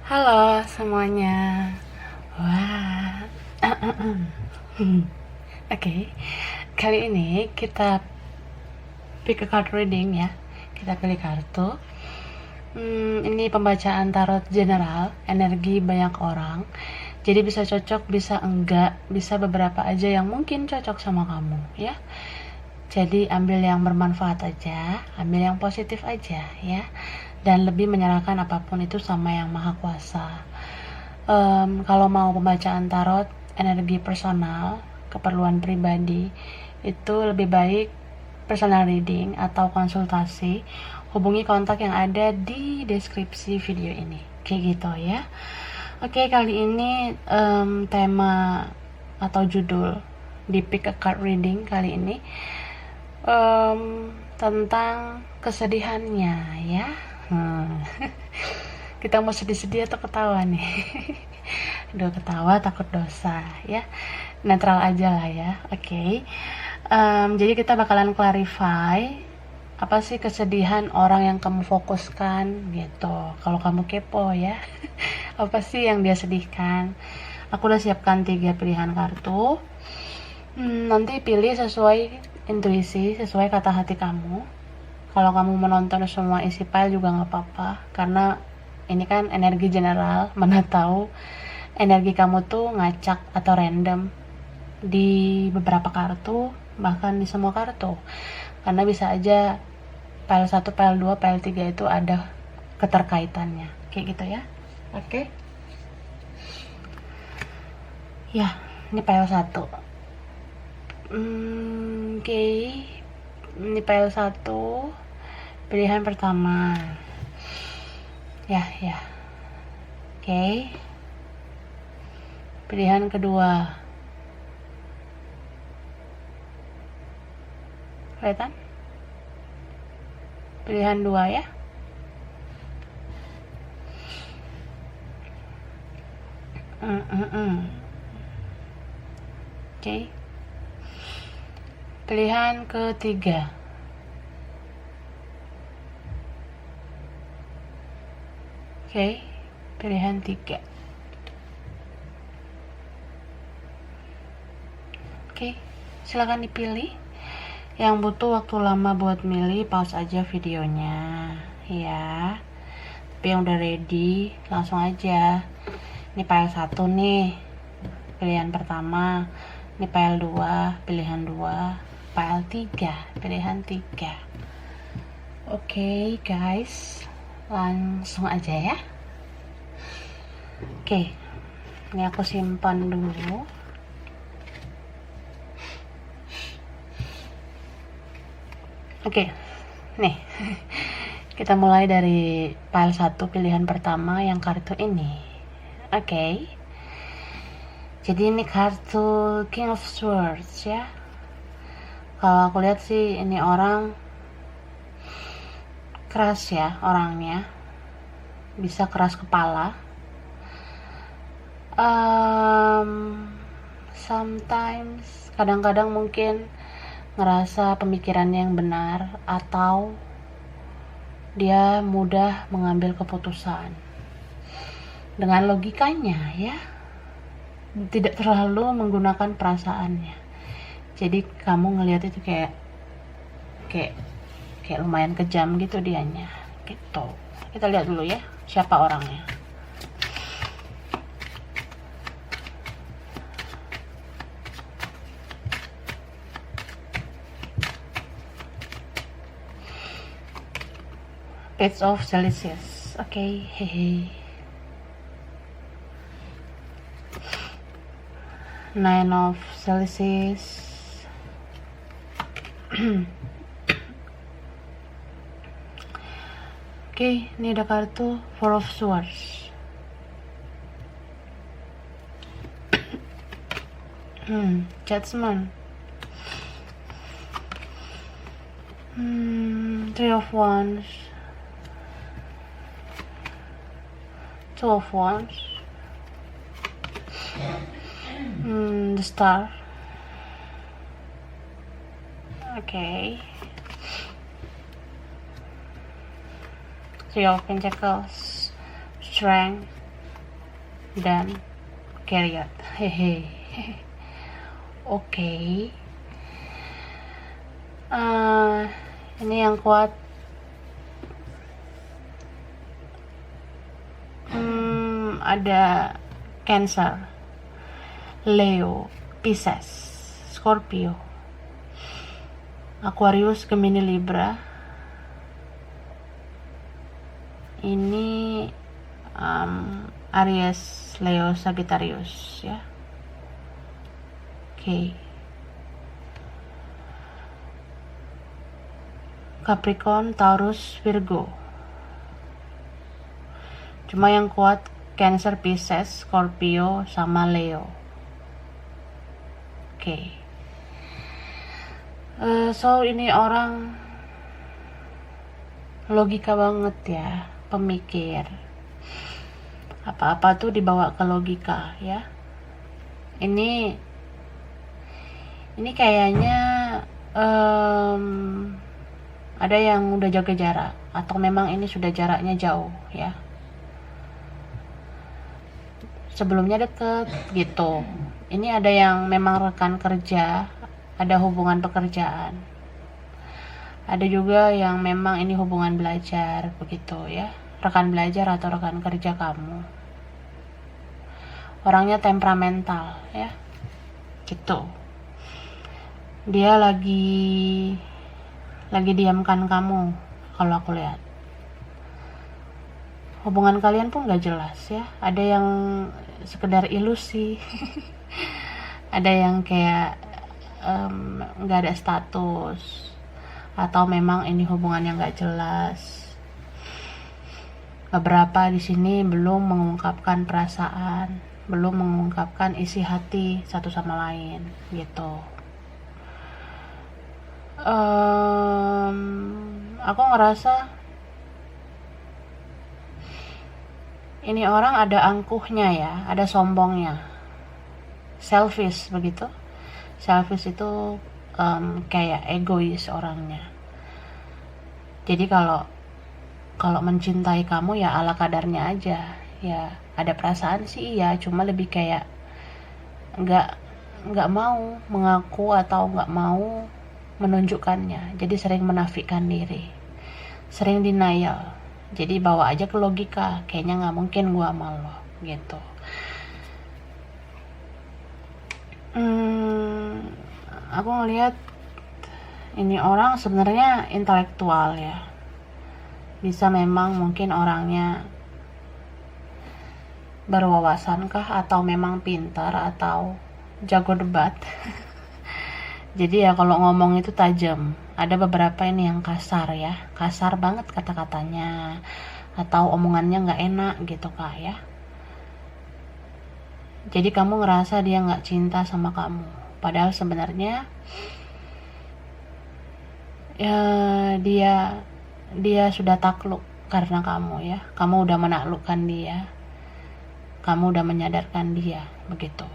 Halo semuanya. Wah. Oke. Kali ini kita pick a card reading ya. Kita pilih kartu. Ini pembacaan tarot general, energi banyak orang. Jadi bisa cocok, bisa enggak, bisa beberapa aja yang mungkin cocok sama kamu ya. Jadi ambil yang bermanfaat aja, ambil yang positif aja ya. Dan lebih menyerahkan apapun itu sama yang maha kuasa. Kalau mau pembacaan tarot energi personal, keperluan pribadi, itu lebih baik personal reading atau konsultasi. Hubungi kontak yang ada di deskripsi video ini, kayak gitu ya. Oke, kali ini tema atau judul di pick a card reading kali ini tentang kesedihannya ya. Kita mau sedih-sedih atau ketawa nih? Aduh, ketawa takut dosa ya. Netral aja lah ya. Oke. Jadi kita bakalan clarify apa sih kesedihan orang yang kamu fokuskan gitu. Kalau kamu kepo ya. Apa sih yang dia sedihkan? Aku udah siapkan 3 pilihan kartu. Nanti pilih sesuai intuisi, sesuai kata hati kamu. Kalau kamu menonton semua isi file juga nggak apa-apa, karena ini kan energi general, mana tahu energi kamu tuh ngacak atau random di beberapa kartu, bahkan di semua kartu, karena bisa aja file 1, file 2, file 3 itu ada keterkaitannya, kayak gitu ya. Oke. Ya, ini file 1. Oke. Ini file 1, pilihan pertama ya. Oke. Pilihan kedua, kelihatan? Pilihan 2 ya. Oke. Pilihan ketiga, oke. Pilihan 3. Oke, silakan dipilih. Yang butuh waktu lama buat milih, pause aja videonya ya. Tapi yang udah ready langsung aja. Ini file 1 nih, pilihan pertama. Ini file 2, pilihan 2. File 3, pilihan 3. Oke guys, langsung aja ya. Oke, ini aku simpan dulu. Oke, nih kita mulai dari file 1 pilihan pertama yang kartu ini. Oke, jadi ini kartu King of Swords ya. Kalau aku lihat sih ini orang keras ya, orangnya bisa keras kepala. Sometimes, kadang-kadang mungkin ngerasa pemikirannya yang benar, atau dia mudah mengambil keputusan dengan logikanya ya, tidak terlalu menggunakan perasaannya. Jadi kamu ngelihat itu kayak lumayan kejam gitu dianya gitu. Kita lihat dulu ya siapa orangnya. Page of Celsius. Oke, hehe. 9 of Celsius. Oke, ini ada kartu 4 of Swords. Judgment. 3 of Wands. 2 of Wands. The Star. Okay. 3 of Pentacles. Strength. dan carriot. Hehe. Oke. Ini yang kuat. Ada Cancer, Leo, Pisces, Scorpio, Aquarius, Gemini, Libra. Ini Aries, Leo, Sagittarius ya. Oke. Capricorn, Taurus, Virgo. Cuma yang kuat Cancer, Pisces, Scorpio, sama Leo. Oke. So ini orang logika banget ya, pemikir. Apa-apa tuh dibawa ke logika ya. Ini kayaknya ada yang udah jaga jarak, atau memang ini sudah jaraknya jauh ya. Sebelumnya deket gitu. Ini ada yang memang rekan kerja, ada hubungan pekerjaan. Ada juga yang memang ini hubungan belajar begitu ya. Rekan belajar atau rekan kerja kamu. Orangnya temperamental ya. Gitu. Dia lagi diamkan kamu kalau aku lihat. Hubungan kalian pun gak jelas ya. Ada yang sekedar ilusi. Ada yang kayak gak ada status, atau memang ini hubungan yang gak jelas. Beberapa di sini belum mengungkapkan perasaan, belum mengungkapkan isi hati satu sama lain gitu. Aku ngerasa ini orang ada angkuhnya ya, ada sombongnya, selfish begitu. Selfish itu kayak egois orangnya. Jadi kalau mencintai kamu ya ala kadarnya aja ya. Ada perasaan sih iya, cuma lebih kayak nggak mau mengaku atau nggak mau menunjukkannya. Jadi sering menafikan diri, sering denial. Jadi bawa aja ke logika, kayaknya nggak mungkin gua sama lo gitu. Aku ngelihat ini orang sebenarnya intelektual ya. Bisa memang mungkin orangnya berwawasan kah, atau memang pintar, atau jago debat. Jadi ya kalau ngomong itu tajam. Ada beberapa ini yang kasar ya, kasar banget kata-katanya, atau omongannya nggak enak gitu kak ya. Jadi kamu ngerasa dia nggak cinta sama kamu, padahal sebenarnya ya dia sudah takluk karena kamu ya. Kamu udah menaklukkan dia, kamu udah menyadarkan dia begitu.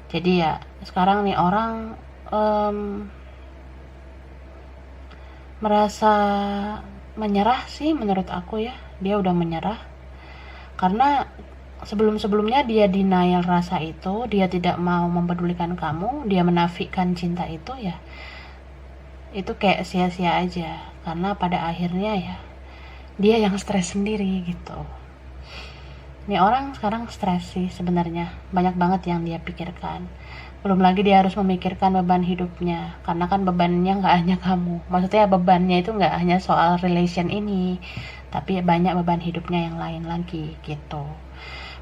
Jadi ya sekarang nih orang merasa menyerah sih menurut aku ya. Dia udah menyerah karena sebelumnya dia denial rasa itu, dia tidak mau mempedulikan kamu, dia menafikan cinta itu ya. Itu kayak sia-sia aja, karena pada akhirnya ya dia yang stres sendiri gitu. Ini orang sekarang stres sih sebenarnya, banyak banget yang dia pikirkan. Belum lagi dia harus memikirkan beban hidupnya, karena kan bebannya nggak hanya kamu. Maksudnya bebannya itu nggak hanya soal relation ini, tapi banyak beban hidupnya yang lain lagi gitu.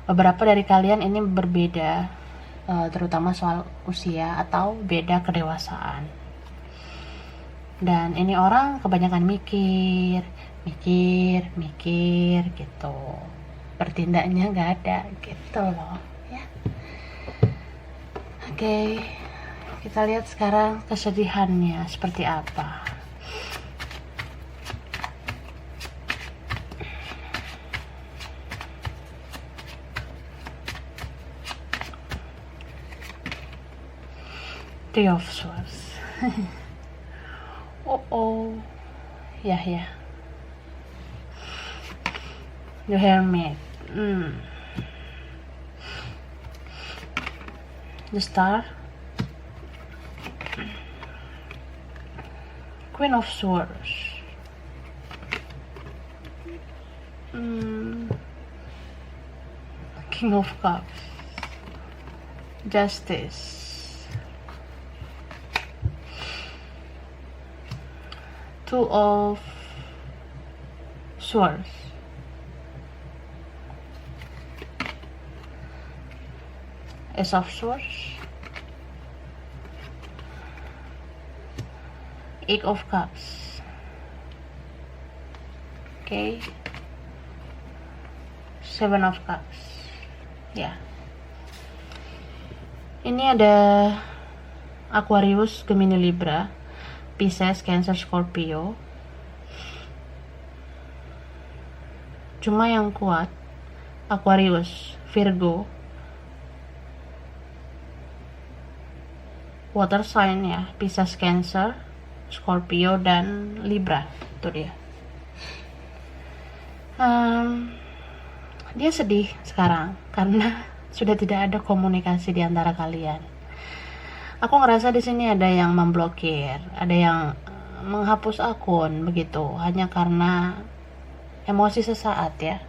Beberapa dari kalian ini berbeda, terutama soal usia atau beda kedewasaan. Dan ini orang kebanyakan mikir gitu. Bertindaknya nggak ada gitu loh ya. Oke, kita lihat sekarang kesedihannya seperti apa. Three of Swords. Ya. The Hermit. The Star, Queen of Swords, King of Cups, Justice, Two of Swords, Ace of Swords, Eight of Cups. Okay, Seven of Cups. Ya, ini ada Aquarius, Gemini, Libra, Pisces, Cancer, Scorpio. Cuma yang kuat Aquarius, Virgo, water sign ya, Pisces, Cancer, Scorpio, dan Libra. Itu dia. Dia sedih sekarang karena sudah tidak ada komunikasi di antara kalian. Aku ngerasa di sini ada yang memblokir, ada yang menghapus akun begitu, hanya karena emosi sesaat ya.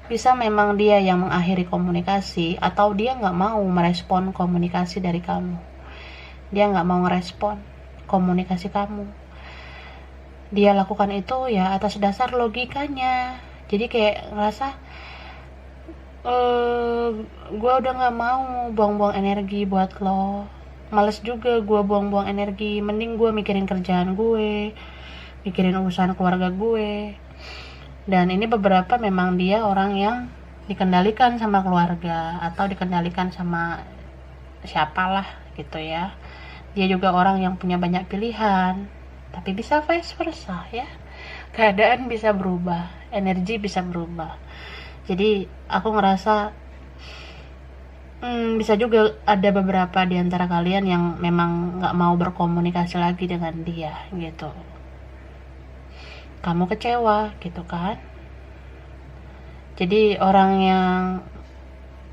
Bisa memang dia yang mengakhiri komunikasi, atau dia nggak mau merespon komunikasi dari kamu. Dia nggak mau ngerespon komunikasi kamu. Dia lakukan itu ya atas dasar logikanya. Jadi kayak ngerasa gue udah nggak mau buang-buang energi buat lo, males juga gue buang-buang energi, mending gue mikirin kerjaan gue, mikirin urusan keluarga gue. Dan ini beberapa memang dia orang yang dikendalikan sama keluarga atau dikendalikan sama siapalah gitu ya. Dia juga orang yang punya banyak pilihan, tapi bisa vice versa ya. Keadaan bisa berubah, energi bisa berubah. Jadi aku ngerasa bisa juga ada beberapa di antara kalian yang memang gak mau berkomunikasi lagi dengan dia gitu. Kamu kecewa gitu kan. Jadi orang yang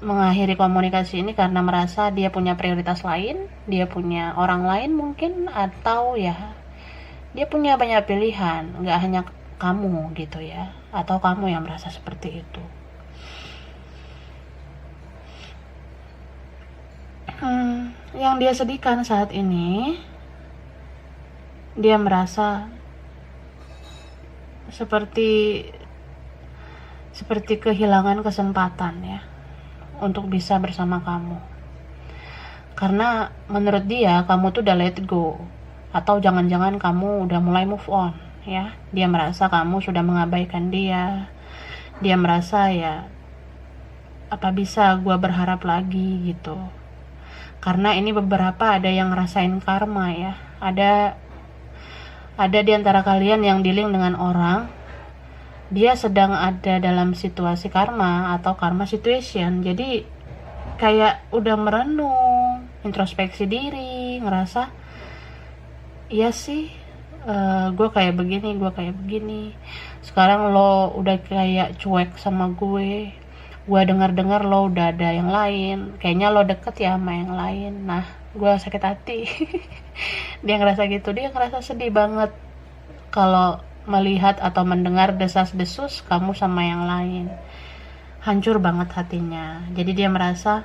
mengakhiri komunikasi ini karena merasa dia punya prioritas lain, dia punya orang lain mungkin, atau ya dia punya banyak pilihan, gak hanya kamu gitu ya, atau kamu yang merasa seperti itu. Yang dia sedihkan saat ini, dia merasa seperti kehilangan kesempatan ya untuk bisa bersama kamu. Karena menurut dia kamu tuh udah let go, atau jangan-jangan kamu udah mulai move on ya. Dia merasa kamu sudah mengabaikan dia. Dia merasa ya, apa bisa gue berharap lagi gitu. Karena ini beberapa ada yang ngerasain karma ya. Ada di antara kalian yang dealing dengan orang, dia sedang ada dalam situasi karma atau karma situation. Jadi kayak udah merenung, introspeksi diri, ngerasa iya sih, gue kayak begini. Sekarang lo udah kayak cuek sama gue dengar lo udah ada yang lain, kayaknya lo deket ya sama yang lain. Nah, gue sakit hati. Dia ngerasa gitu, dia ngerasa sedih banget kalau melihat atau mendengar desas-desus kamu sama yang lain. Hancur banget hatinya. Jadi dia merasa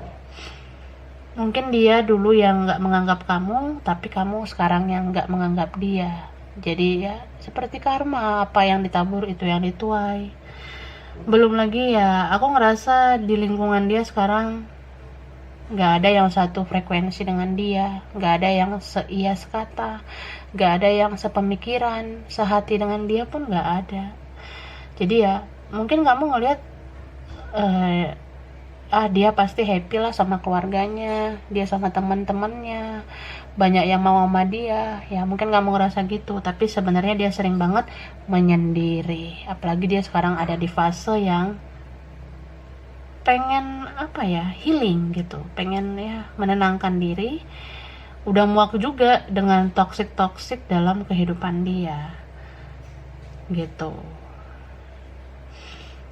mungkin dia dulu yang gak menganggap kamu, tapi kamu sekarang yang gak menganggap dia. Jadi ya seperti karma, apa yang ditabur itu yang dituai. Belum lagi ya, aku ngerasa di lingkungan dia sekarang gak ada yang satu frekuensi dengan dia, gak ada yang seia sekata, gak ada yang sepemikiran, sehati dengan dia pun gak ada. Jadi ya mungkin kamu ngelihat dia pasti happy lah sama keluarganya, dia sama teman-temannya, banyak yang mau sama dia ya, mungkin kamu ngerasa gitu. Tapi sebenarnya dia sering banget menyendiri, apalagi dia sekarang ada di fase yang pengen healing gitu, pengen ya menenangkan diri. Udah muak juga dengan toxic dalam kehidupan dia gitu.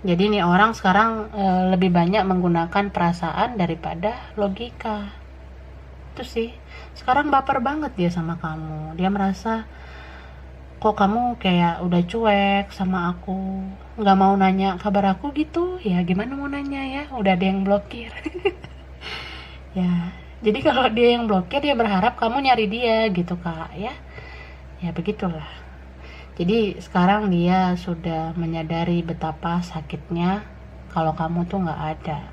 Jadi nih orang sekarang lebih banyak menggunakan perasaan daripada logika. gitu sih. Sekarang baper banget dia sama kamu. Dia merasa kok kamu kayak udah cuek sama aku, nggak mau nanya kabar aku gitu. Ya gimana mau nanya ya, udah ada yang blokir. Ya, jadi kalau dia yang blokir, dia berharap kamu nyari dia gitu kak ya. Ya begitulah. Jadi sekarang dia sudah menyadari betapa sakitnya kalau kamu tuh nggak ada.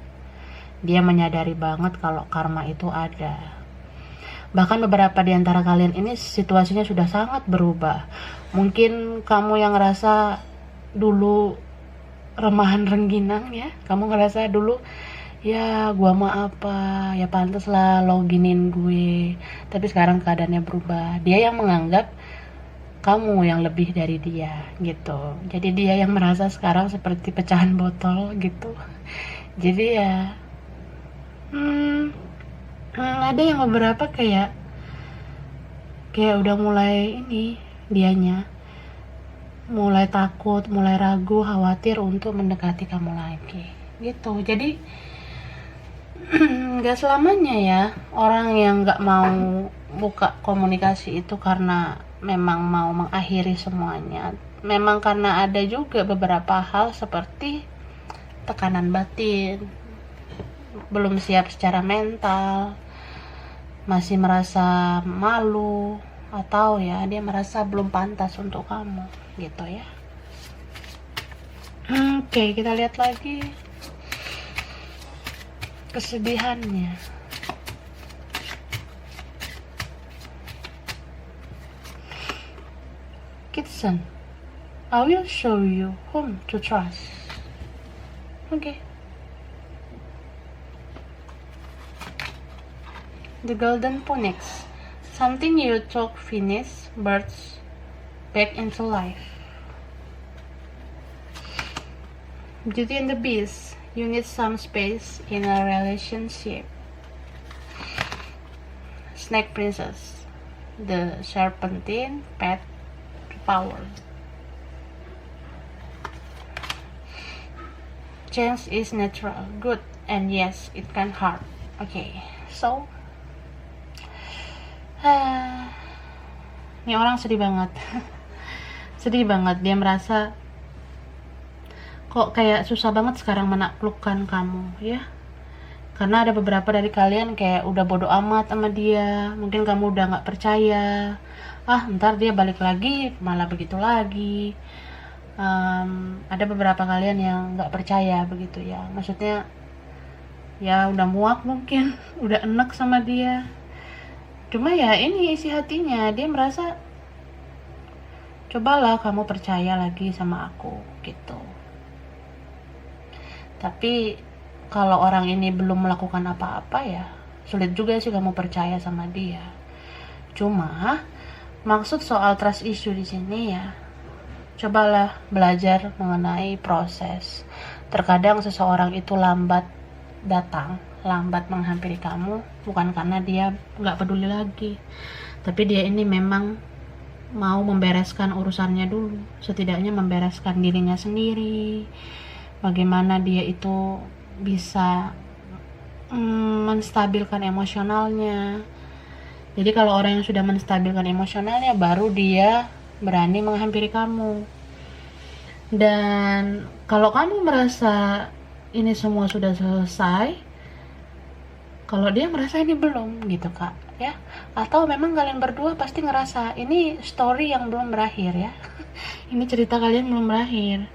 Dia menyadari banget kalau karma itu ada. Bahkan beberapa di antara kalian ini situasinya sudah sangat berubah. Mungkin kamu yang ngerasa dulu remahan rengginang ya, kamu ngerasa dulu ya gua mah apa, ya pantas lah lo giniin gue. Tapi sekarang keadaannya berubah. Dia yang menganggap kamu yang lebih dari dia gitu. Jadi dia yang merasa sekarang seperti pecahan botol gitu. Jadi ya ada yang beberapa kayak udah mulai ini, dianya mulai takut, mulai ragu, khawatir untuk mendekati kamu lagi gitu. Jadi nggak selamanya ya orang yang nggak mau buka komunikasi itu karena memang mau mengakhiri semuanya. Memang karena ada juga beberapa hal seperti tekanan batin, belum siap secara mental, masih merasa malu, atau ya dia merasa belum pantas untuk kamu gitu ya. Oke, kita lihat lagi kesedihannya. Kitson, I will show you whom to trust. Okay. The Golden Phoenix. Something you took Phoenix birds back into life. Beauty and the Beast. You need some space in a relationship. Snake Princess. The Serpentine Pet Power. Change is natural, good, and yes, it can hurt. Okay, so ini orang sedih banget. Sedih banget, dia merasa kok kayak susah banget sekarang menaklukkan kamu ya. Karena ada beberapa dari kalian kayak udah bodo amat sama dia. Mungkin kamu udah gak percaya, ntar dia balik lagi malah begitu lagi. Ada beberapa kalian yang gak percaya begitu ya. Maksudnya ya udah muak mungkin, udah enek sama dia. Cuma ya ini isi hatinya, dia merasa cobalah kamu percaya lagi sama aku gitu. Tapi kalau orang ini belum melakukan apa-apa ya sulit juga sih kamu percaya sama dia. Cuma maksud soal trust issue di sini ya, cobalah belajar mengenai proses. Terkadang seseorang itu lambat datang, lambat menghampiri kamu bukan karena dia nggak peduli lagi, tapi dia ini memang mau membereskan urusannya dulu, setidaknya membereskan dirinya sendiri, bagaimana dia itu bisa menstabilkan emosionalnya. Jadi kalau orang yang sudah menstabilkan emosionalnya baru dia berani menghampiri kamu. Dan kalau kamu merasa ini semua sudah selesai, kalau dia merasa ini belum gitu kak ya, atau memang kalian berdua pasti ngerasa ini story yang belum berakhir ya. Ini cerita kalian belum berakhir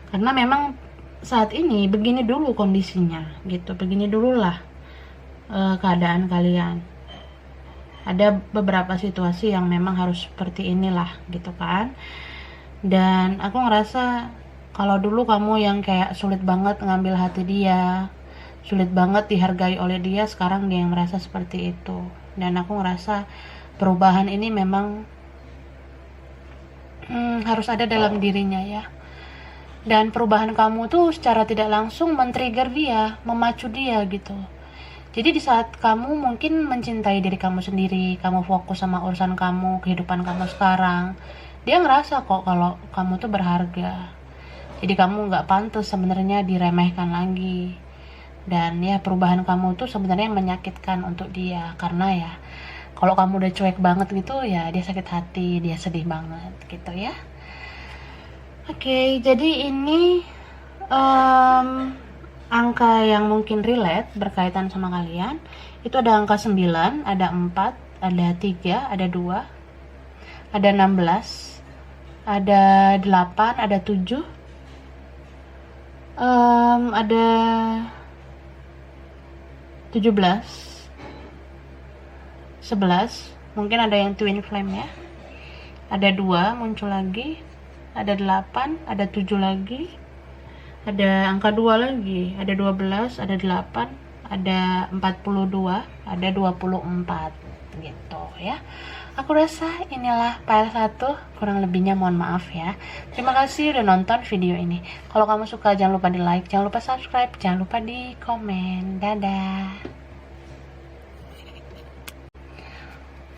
karena memang saat ini begini dulu kondisinya gitu, begini dululah keadaan kalian. Ada beberapa situasi yang memang harus seperti inilah gitu kan. Dan aku ngerasa kalau dulu kamu yang kayak sulit banget ngambil hati dia, sulit banget dihargai oleh dia, sekarang dia yang merasa seperti itu. Dan aku ngerasa perubahan ini memang harus ada dalam dirinya ya. Dan perubahan kamu tuh secara tidak langsung men-trigger dia, memacu dia gitu. Jadi di saat kamu mungkin mencintai diri kamu sendiri, kamu fokus sama urusan kamu, kehidupan kamu sekarang, dia ngerasa kok kalau kamu tuh berharga. Jadi kamu gak pantas sebenarnya diremehkan lagi. Dan ya perubahan kamu tuh sebenarnya menyakitkan untuk dia, karena ya kalau kamu udah cuek banget gitu ya dia sakit hati, dia sedih banget gitu ya. Oke, jadi ini angka yang mungkin relate berkaitan sama kalian. Itu ada angka 9, ada 4, ada 3, ada 2, ada 16, ada 8, ada 7, ada 17, 11, mungkin ada yang twin flame ya. Ada 2 muncul lagi, ada 8, ada 7 lagi, ada angka 2 lagi, ada 12, ada 8, ada 42, ada 24 gitu ya. Aku rasa inilah file 1, kurang lebihnya mohon maaf ya. Terima kasih udah nonton video ini. Kalau kamu suka jangan lupa di like, jangan lupa subscribe, jangan lupa di komen. Dadah.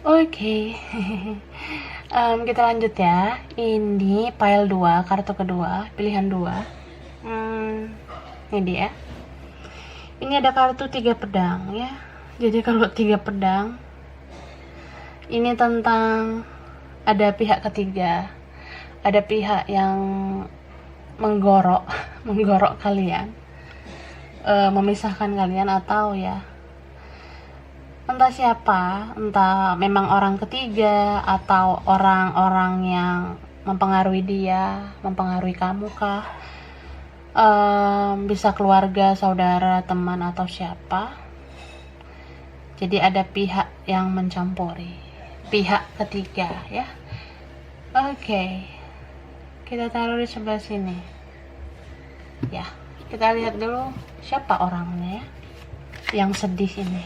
Oke. Kita lanjut ya. Ini file 2, kartu kedua, pilihan 2. Ini dia. Ini ada kartu 3 pedang ya. Jadi kalau 3 pedang ini tentang ada pihak ketiga, ada pihak yang menggorok kalian, memisahkan kalian, atau ya entah siapa, entah memang orang ketiga atau orang-orang yang mempengaruhi dia, mempengaruhi kamu kah, bisa keluarga, saudara, teman, atau siapa. Jadi ada pihak yang mencampuri, pihak ketiga ya. Oke, kita taruh di sebelah sini ya. Kita lihat dulu siapa orangnya ya yang sedih ini.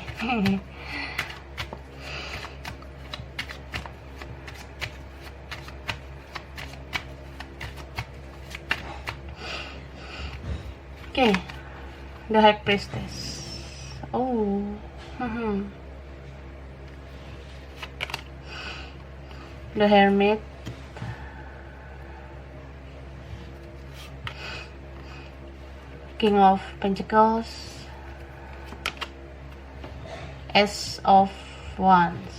Oke, the High Priestess. Oh, the Hermit, King of Pentacles, Ace of Wands,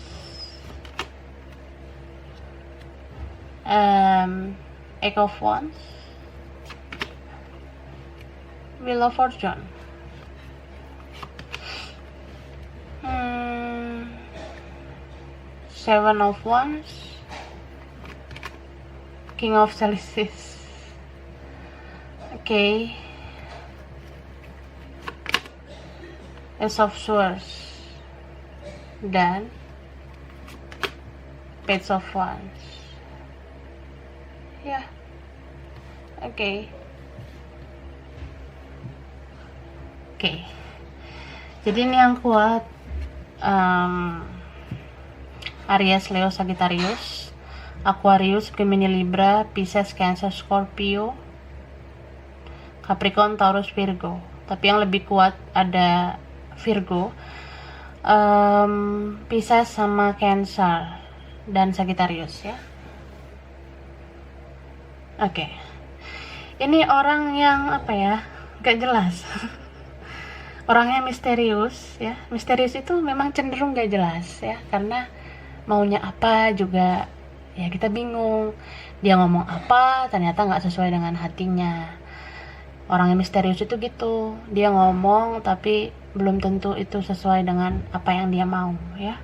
Eight of Wands, Wheel of Fortune, Seven of Wands, King of Chalices. Okay, Ace of Swords dan Page of Wands ya. Oke. Jadi ini yang kuat Aries, Leo, Sagittarius, Aquarius, Gemini, Libra, Pisces, Cancer, Scorpio, Capricorn, Taurus, Virgo. Tapi yang lebih kuat ada Virgo, Pisces sama Cancer dan Sagittarius ya. Oke. Ini orang yang apa ya, gak jelas. Orangnya misterius ya. Misterius itu memang cenderung gak jelas ya, karena maunya apa juga ya kita bingung. Dia ngomong apa ternyata gak sesuai dengan hatinya. Orang yang misterius itu gitu, dia ngomong tapi belum tentu itu sesuai dengan apa yang dia mau ya.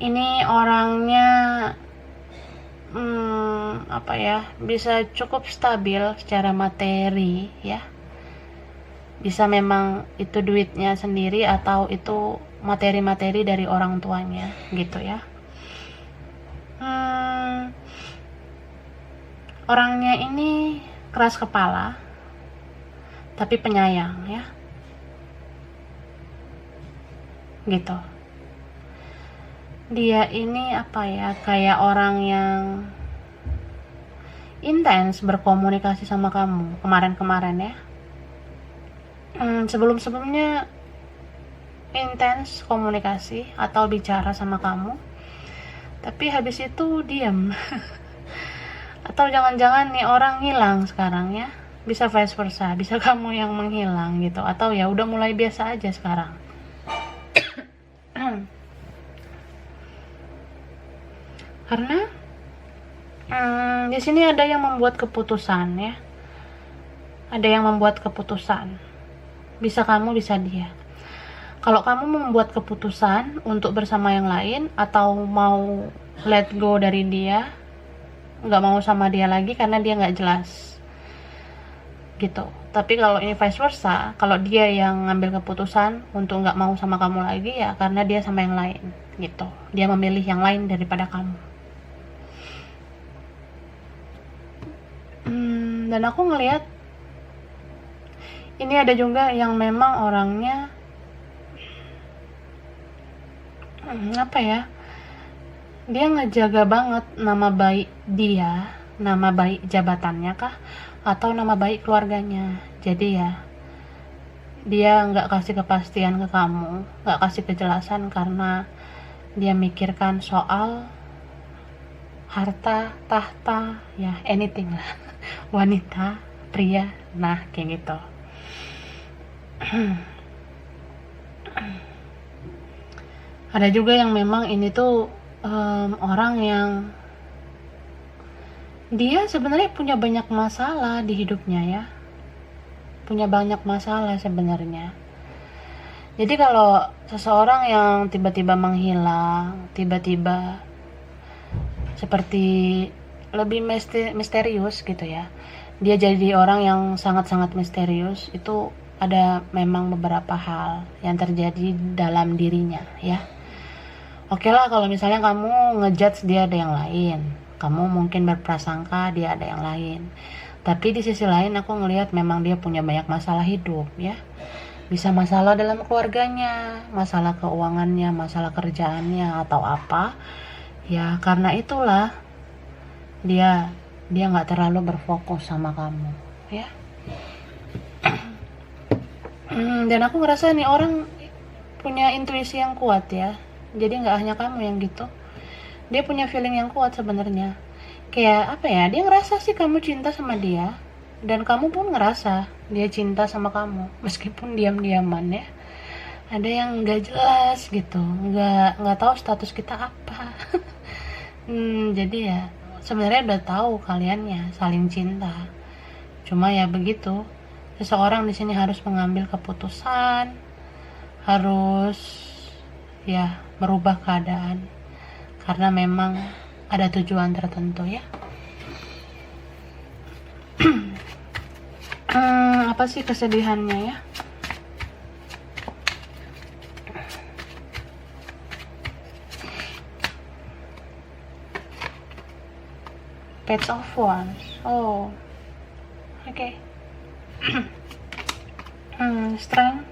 Ini orangnya apa ya, bisa cukup stabil secara materi ya. Bisa memang itu duitnya sendiri atau itu materi-materi dari orang tuanya gitu ya. Orangnya ini keras kepala tapi penyayang ya gitu. Dia ini apa ya, kayak orang yang intens berkomunikasi sama kamu kemarin-kemarin ya. Sebelum-sebelumnya intens komunikasi atau bicara sama kamu, tapi habis itu diam. Atau jangan-jangan nih orang hilang sekarang ya, bisa vice versa, bisa kamu yang menghilang gitu, atau ya udah mulai biasa aja sekarang. Karena di sini ada yang membuat keputusan ya, ada yang membuat keputusan, bisa kamu bisa dia. Kalau kamu membuat keputusan untuk bersama yang lain atau mau let go dari dia, nggak mau sama dia lagi karena dia nggak jelas gitu. Tapi kalau ini vice versa, kalau dia yang ngambil keputusan untuk nggak mau sama kamu lagi, ya karena dia sama yang lain gitu, dia memilih yang lain daripada kamu. Dan aku ngelihat ini ada juga yang memang orangnya apa ya, dia ngejaga banget nama baik dia, nama baik jabatannya kah, atau nama baik keluarganya. Jadi ya dia nggak kasih kepastian ke kamu, nggak kasih kejelasan karena dia mikirkan soal harta, tahta, ya anything lah, wanita, pria, nah kayak gitu. Ada juga yang memang ini tuh orang yang dia sebenarnya punya banyak masalah di hidupnya ya, punya banyak masalah sebenarnya. Jadi kalau seseorang yang tiba-tiba menghilang, tiba-tiba seperti lebih misterius gitu ya, dia jadi orang yang sangat-sangat misterius, itu ada memang beberapa hal yang terjadi dalam dirinya ya. Oke lah kalau misalnya kamu ngejudge dia ada yang lain, kamu mungkin berprasangka dia ada yang lain, tapi di sisi lain aku ngelihat memang dia punya banyak masalah hidup ya. Bisa masalah dalam keluarganya, masalah keuangannya, masalah kerjaannya, atau apa ya. Karena itulah dia nggak terlalu berfokus sama kamu ya. Dan aku ngerasa nih orang punya intuisi yang kuat ya, jadi nggak hanya kamu yang gitu, dia punya feeling yang kuat sebenarnya. Kayak apa ya, dia ngerasa sih kamu cinta sama dia, dan kamu pun ngerasa dia cinta sama kamu, meskipun diam-diaman ya. Ada yang nggak jelas gitu, nggak tahu status kita apa. Jadi ya sebenarnya udah tahu kaliannya saling cinta, cuma ya begitu, seseorang di sini harus mengambil keputusan, harus ya merubah keadaan karena memang ada tujuan tertentu ya. Apa sih kesedihannya ya? Page of Wands. Oh, okay. Strength.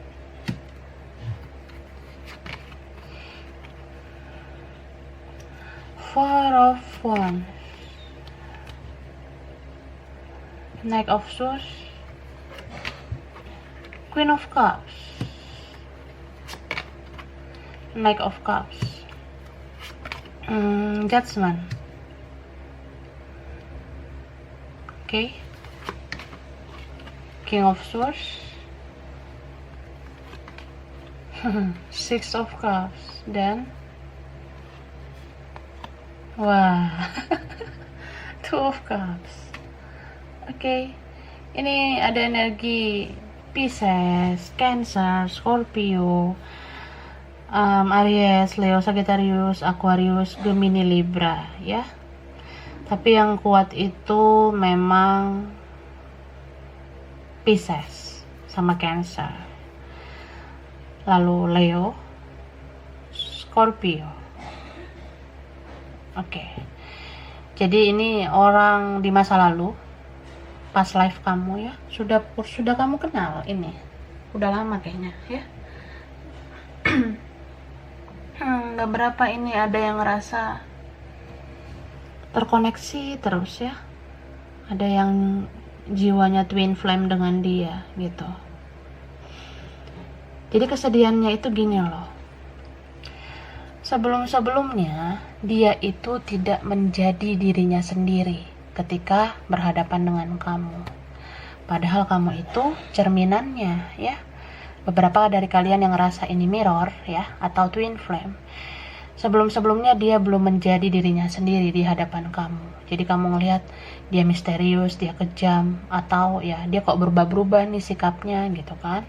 Four of Wands. Knight of Swords. Queen of Cups. Knight of Cups. Judgment. Okay. King of Swords. Six of Cups. Dan wah. Two of Cups. Oke. Ini ada energi Pisces, Cancer, Scorpio, Aries, Leo, Sagittarius, Aquarius, Gemini, Libra ya. Tapi yang kuat itu memang Pisces sama Cancer, lalu Leo, Scorpio. Oke. Jadi ini orang di masa lalu, pas life kamu ya, sudah kamu kenal ini, udah lama kayaknya ya. Beberapa ini ada yang ngerasa terkoneksi terus ya, ada yang jiwanya twin flame dengan dia gitu. Jadi kesedihannya itu gini loh, sebelumnya dia itu tidak menjadi dirinya sendiri ketika berhadapan dengan kamu. Padahal kamu itu cerminannya ya. Beberapa dari kalian yang ngerasa ini mirror ya, atau twin flame, sebelum-sebelumnya dia belum menjadi dirinya sendiri di hadapan kamu. Jadi kamu ngelihat dia misterius, dia kejam, atau ya dia kok berubah-berubah nih sikapnya gitu kan.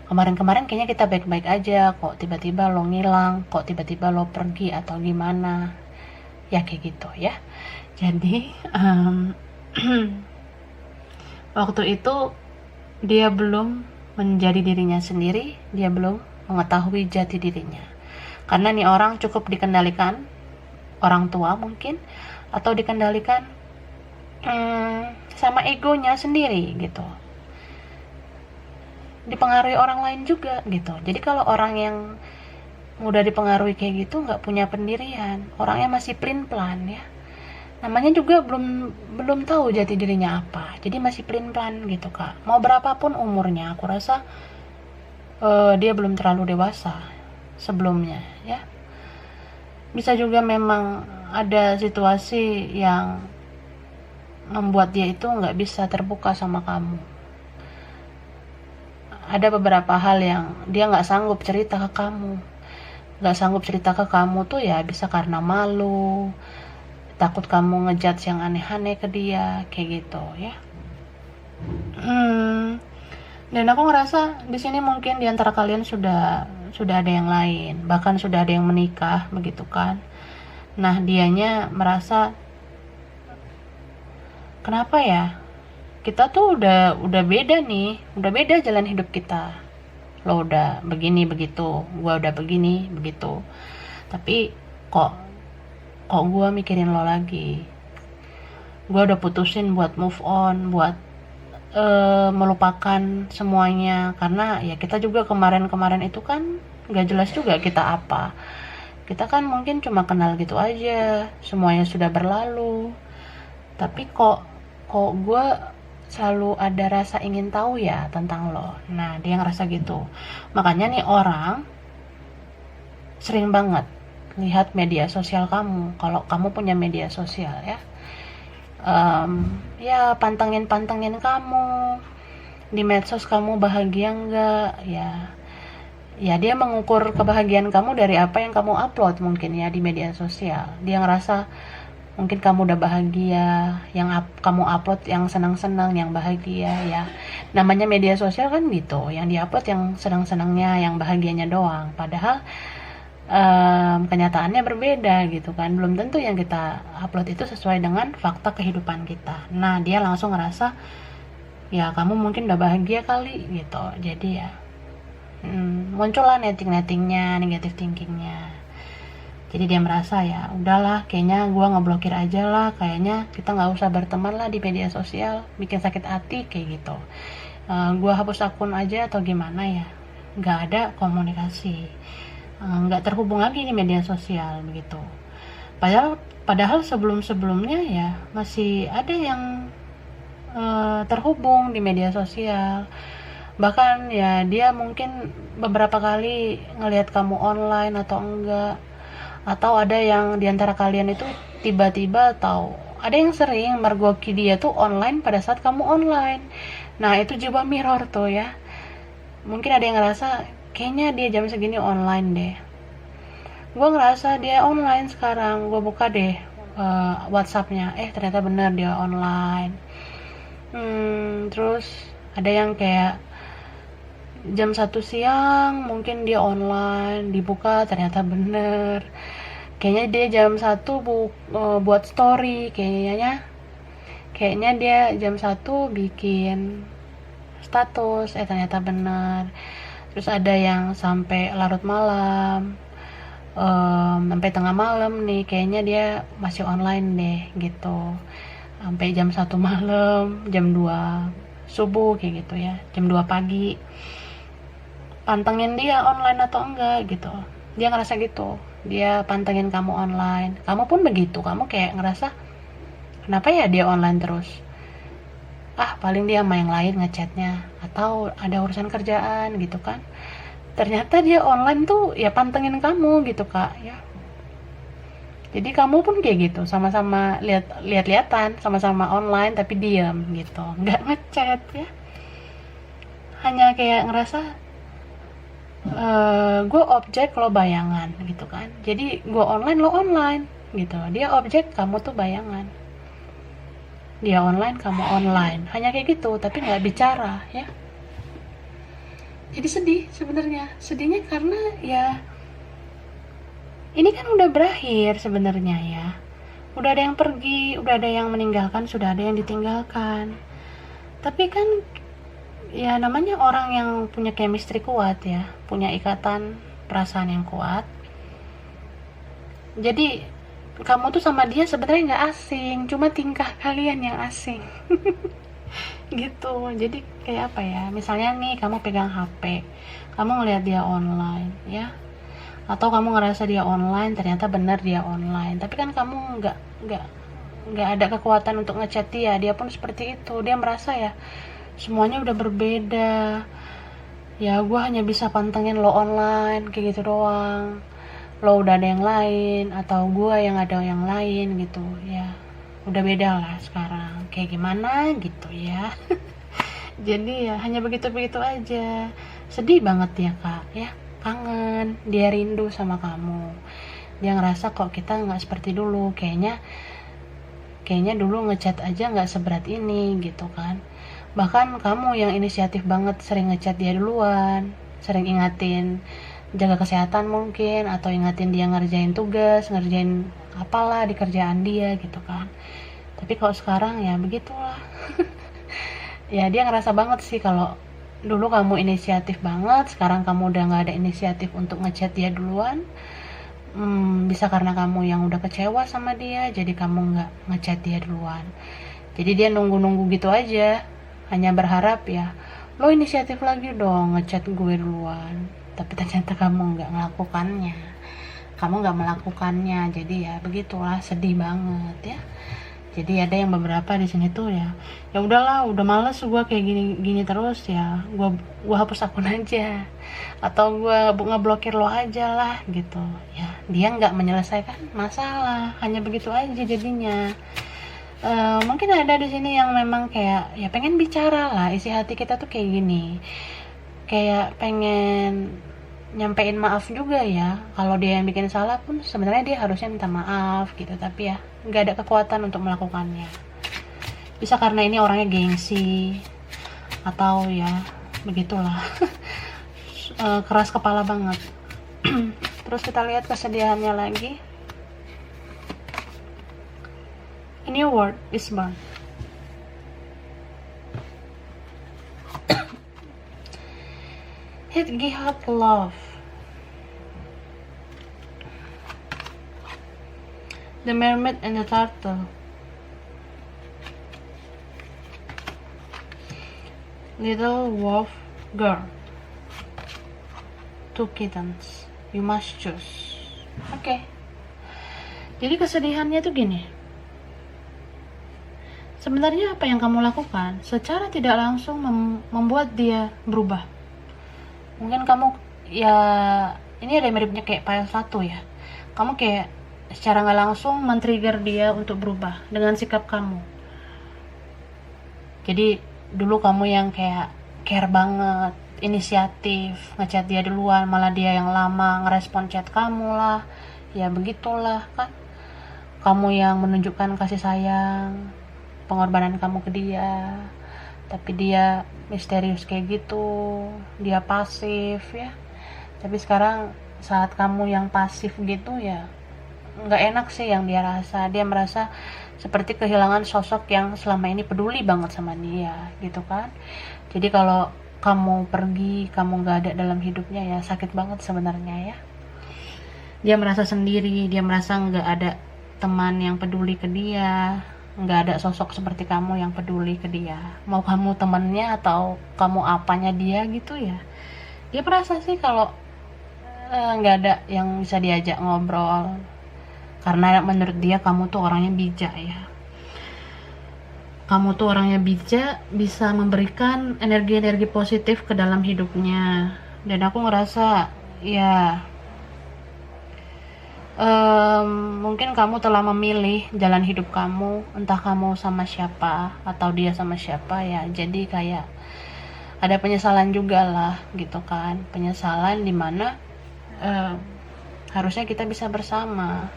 Kemarin-kemarin kayaknya kita baik-baik aja, kok tiba-tiba lo ngilang, kok tiba-tiba lo pergi atau gimana. Ya kayak gitu ya. Jadi waktu itu dia belum menjadi dirinya sendiri, dia belum mengetahui jati dirinya. Karena nih orang cukup dikendalikan orang tua mungkin, atau dikendalikan sama egonya sendiri gitu. Dipengaruhi orang lain juga gitu. Jadi kalau orang yang mudah dipengaruhi kayak gitu nggak punya pendirian, orangnya masih plin-plan ya. Namanya juga belum tahu jati dirinya apa, jadi masih plin-plan gitu kak. Mau berapapun umurnya, aku rasa dia belum terlalu dewasa sebelumnya ya. Bisa juga memang ada situasi yang membuat dia itu nggak bisa terbuka sama kamu. Ada beberapa hal yang dia nggak sanggup cerita ke kamu. Nggak sanggup cerita ke kamu tuh ya bisa karena malu, takut kamu ngejudge yang aneh-aneh ke dia, kayak gitu ya. Dan aku ngerasa di sini mungkin di antara kalian sudah ada yang lain, bahkan sudah ada yang menikah begitu kan. Nah, dianya merasa kenapa ya? Kita tuh udah beda nih, udah beda jalan hidup kita. Lo udah begini begitu, gua udah begini begitu. Tapi kok gue mikirin lo lagi. Gue udah putusin buat move on, buat melupakan semuanya. Karena ya kita juga kemarin itu kan gak jelas juga kita apa. Kita kan mungkin cuma kenal gitu aja, semuanya sudah berlalu. Tapi kok gue selalu ada rasa ingin tahu ya tentang lo. Nah, dia ngerasa gitu. Makanya nih orang sering banget lihat media sosial kamu, kalau kamu punya media sosial ya. Ya pantengin kamu di medsos, kamu bahagia enggak ya. Ya dia mengukur kebahagiaan kamu dari apa yang kamu upload mungkin ya di media sosial. Dia ngerasa mungkin kamu udah bahagia, yang kamu upload yang senang-senang, yang bahagia ya. Namanya media sosial kan gitu, yang diupload yang senang-senangnya, yang bahagianya doang. Padahal kenyataannya berbeda gitu kan. Belum tentu yang kita upload itu sesuai dengan fakta kehidupan kita. Nah, dia langsung ngerasa ya kamu mungkin udah bahagia kali gitu. Jadi ya muncullah netting-nettingnya, negative thinkingnya. Jadi dia merasa ya udahlah, kayaknya gue ngeblokir aja lah, kayaknya kita nggak usah berteman lah di media sosial, bikin sakit hati kayak gitu. Gue hapus akun aja atau gimana ya, nggak ada komunikasi, nggak terhubung lagi di media sosial begitu. Padahal sebelumnya ya masih ada yang terhubung di media sosial. Bahkan ya dia mungkin beberapa kali ngelihat kamu online atau enggak, atau ada yang diantara kalian itu tiba-tiba tahu, ada yang sering mergoki dia tuh online pada saat kamu online. Nah itu juga mirror tuh ya. Mungkin ada yang ngerasa kayaknya dia jam segini online deh, gue ngerasa dia online sekarang, gue buka deh WhatsAppnya, ternyata bener dia online. Terus ada yang kayak jam 1 siang mungkin dia online, dibuka ternyata bener, kayaknya dia jam 1 buat story, kayaknya dia jam 1 bikin status, ternyata bener. Terus ada yang sampai larut malam, sampai tengah malam nih, kayaknya dia masih online deh gitu, sampai jam 1 malam, jam 2 subuh kayak gitu ya, jam 2 pagi pantengin dia online atau enggak gitu. Dia ngerasa gitu, dia pantengin kamu online, kamu pun begitu, kamu kayak ngerasa kenapa ya dia online terus, paling dia sama yang lain ngechatnya atau ada urusan kerjaan gitu kan. Ternyata dia online tuh ya pantengin kamu gitu kak ya. Jadi kamu pun kayak gitu, sama-sama lihat-lihatan, sama-sama online tapi diam gitu, nggak ngechat ya. Hanya kayak ngerasa gue objek lo bayangan gitu kan. Jadi gue online lo online gitu. Dia objek, kamu tuh bayangan. Dia online, kamu online. Hanya kayak gitu, tapi nggak bicara ya. Jadi sedih sebenarnya. Sedihnya karena ya ini kan udah berakhir sebenarnya ya. Udah ada yang pergi, udah ada yang meninggalkan, sudah ada yang ditinggalkan. Tapi kan ya namanya orang yang punya chemistry kuat ya, punya ikatan perasaan yang kuat. Jadi kamu tuh sama dia sebenarnya nggak asing, cuma tingkah kalian yang asing. Gitu. Jadi kayak apa ya, misalnya nih kamu pegang HP, kamu ngeliat dia online ya, atau kamu ngerasa dia online, ternyata benar dia online, tapi kan kamu nggak ada kekuatan untuk ngechat dia. Dia pun seperti itu, dia merasa ya semuanya udah berbeda ya, gue hanya bisa pantengin lo online kayak gitu doang, lo udah ada yang lain atau gue yang ada yang lain gitu ya. Udah beda lah sekarang, kayak gimana gitu ya. Jadi ya hanya begitu-begitu aja. Sedih banget ya kak ya, kangen, dia rindu sama kamu. Dia ngerasa kok kita nggak seperti dulu, kayaknya dulu ngechat aja nggak seberat ini gitu kan. Bahkan kamu yang inisiatif banget, sering ngechat dia duluan, sering ingatin jaga kesehatan mungkin, atau ingatin dia ngerjain tugas, ngerjain apalah di kerjaan dia gitu kan. Tapi kalau sekarang ya begitulah. Ya dia ngerasa banget sih kalau dulu kamu inisiatif banget, sekarang kamu udah nggak ada inisiatif untuk ngechat dia duluan. Bisa karena kamu yang udah kecewa sama dia, jadi kamu nggak ngechat dia duluan. Jadi dia nunggu-nunggu gitu aja, hanya berharap ya lo inisiatif lagi dong ngechat gue duluan. Tapi ternyata kamu nggak melakukannya. Jadi ya begitulah, sedih banget ya. Jadi ada yang beberapa di sini tuh ya udahlah, udah males gue kayak gini terus ya, gue hapus akun aja, atau gue ngeblokir lo aja lah gitu ya. Dia nggak menyelesaikan masalah, hanya begitu aja jadinya. Mungkin ada di sini yang memang kayak ya pengen bicara lah, isi hati kita tuh kayak gini, kayak pengen nyampein maaf juga ya. Kalau dia yang bikin salah pun sebenarnya dia harusnya minta maaf gitu, tapi ya nggak ada kekuatan untuk melakukannya. Bisa karena ini orangnya gengsi atau ya begitulah. Keras kepala banget. Terus kita lihat kesedihannya lagi. A new word is born. It give up love. The mermaid and the turtle. Little wolf girl. 2 kittens. You must choose. Oke. Jadi kesedihannya tuh gini. Sebenarnya apa yang kamu lakukan secara tidak langsung membuat dia berubah. Mungkin kamu ya, ini ada miripnya kayak file 1 ya. Kamu kayak secara nggak langsung men-trigger dia untuk berubah dengan sikap kamu. Jadi dulu kamu yang kayak care banget, inisiatif, ngechat dia duluan, malah dia yang lama ngerespon chat kamu lah. Ya begitulah kan. Kamu yang menunjukkan kasih sayang, pengorbanan kamu ke dia, tapi dia misterius kayak gitu, dia pasif ya. Tapi sekarang saat kamu yang pasif gitu ya, nggak enak sih yang dia rasa. Dia merasa seperti kehilangan sosok yang selama ini peduli banget sama dia gitu kan. Jadi kalau kamu pergi, kamu nggak ada dalam hidupnya ya sakit banget sebenarnya ya. Dia merasa sendiri, dia merasa nggak ada teman yang peduli ke dia, nggak ada sosok seperti kamu yang peduli ke dia. Mau kamu temannya atau kamu apanya dia gitu ya, dia merasa sih kalau nggak ada yang bisa diajak ngobrol, karena menurut dia kamu tuh orangnya bijak ya. Kamu tuh orangnya bijak, bisa memberikan energi-energi positif ke dalam hidupnya. Dan aku ngerasa ya Mungkin kamu telah memilih jalan hidup kamu, entah kamu sama siapa atau dia sama siapa ya. Jadi kayak ada penyesalan juga lah gitu kan, penyesalan dimana harusnya kita bisa bersama.